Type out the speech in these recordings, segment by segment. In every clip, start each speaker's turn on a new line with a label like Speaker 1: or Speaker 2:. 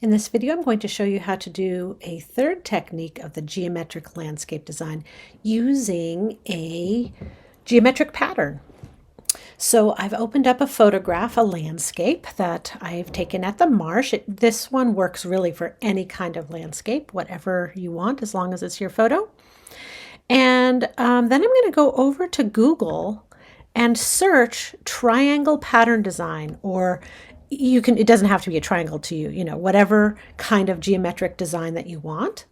Speaker 1: In this video, I'm going to show you how to do a third technique of the geometric landscape design using a geometric pattern. So I've opened up a photograph, a landscape that I've taken at the marsh. This one works really for any kind of landscape, whatever you want, as long as it's your photo. And then I'm going to go over to Google and search triangle pattern design, or you can, it doesn't have to be a triangle to you, whatever kind of geometric design that you want.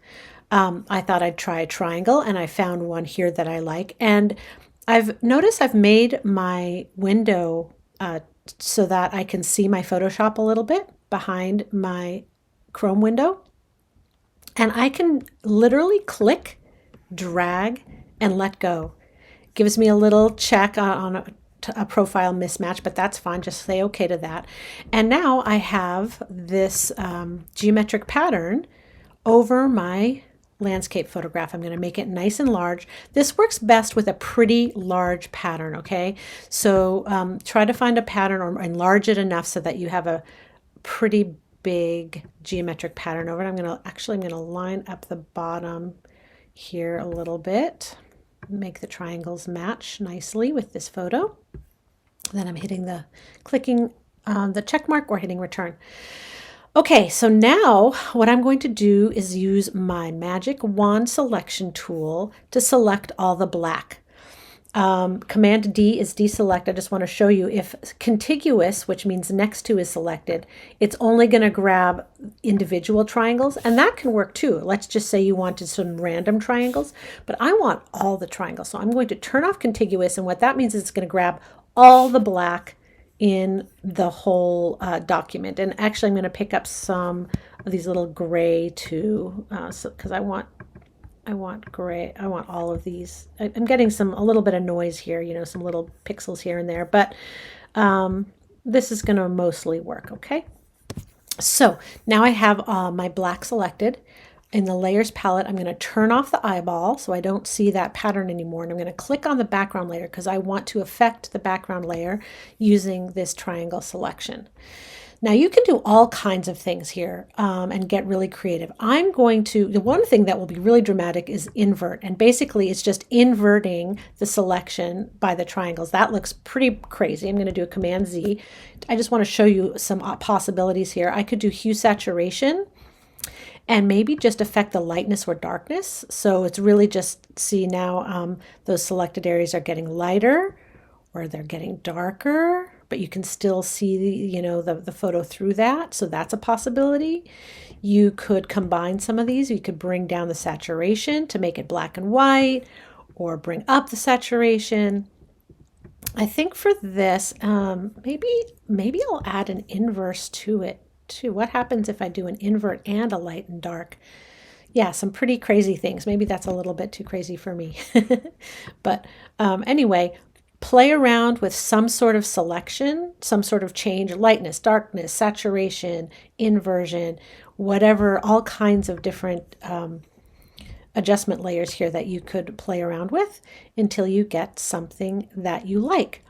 Speaker 1: I thought I'd try a triangle, and I found one here that I like. And I've noticed I've made my window so that I can see my Photoshop a little bit behind my Chrome window. And I can literally click, drag, and let go. Gives me a little check on a profile mismatch, but that's fine. Just say okay to that. And now I have this geometric pattern over my landscape photograph. I'm going to make it nice and large. This works best with a pretty large pattern, okay? So try to find a pattern or enlarge it enough so that you have a pretty big geometric pattern over it. I'm going to line up the bottom here a little bit. Make the triangles match nicely with this photo. Then I'm hitting the clicking the check mark or hitting return. Okay, so now what I'm going to do is use my magic wand selection tool to select all the black. Command D is deselect. I just want to show you if contiguous, which means next to, is selected, it's only going to grab individual triangles, and that can work too. Let's just say you wanted some random triangles, but I want all the triangles. So I'm going to turn off contiguous, and what that means is it's going to grab all the black in the whole document. And actually I'm going to pick up some of these little gray too, because I want gray. I want all of these. I'm getting a little bit of noise here, some little pixels here and there, but this is going to mostly work, okay? So now I have my black selected. In the layers palette, I'm going to turn off the eyeball so I don't see that pattern anymore. And I'm going to click on the background layer because I want to affect the background layer using this triangle selection. Now you can do all kinds of things here and get really creative. The one thing that will be really dramatic is invert. And basically it's just inverting the selection by the triangles. That looks pretty crazy. I'm going to do a Command Z. I just want to show you some possibilities here. I could do hue saturation and maybe just affect the lightness or darkness. So it's really just, see now those selected areas are getting lighter or they're getting darker, but you can still see the photo through that. So that's a possibility. You could combine some of these. You could bring down the saturation to make it black and white, or bring up the saturation. I think for this, maybe I'll add an inverse to it too. What happens if I do an invert and a light and dark? Yeah, some pretty crazy things. Maybe that's a little bit too crazy for me. But anyway, play around with some sort of selection, some sort of change, lightness, darkness, saturation, inversion, whatever, all kinds of different adjustment layers here that you could play around with until you get something that you like.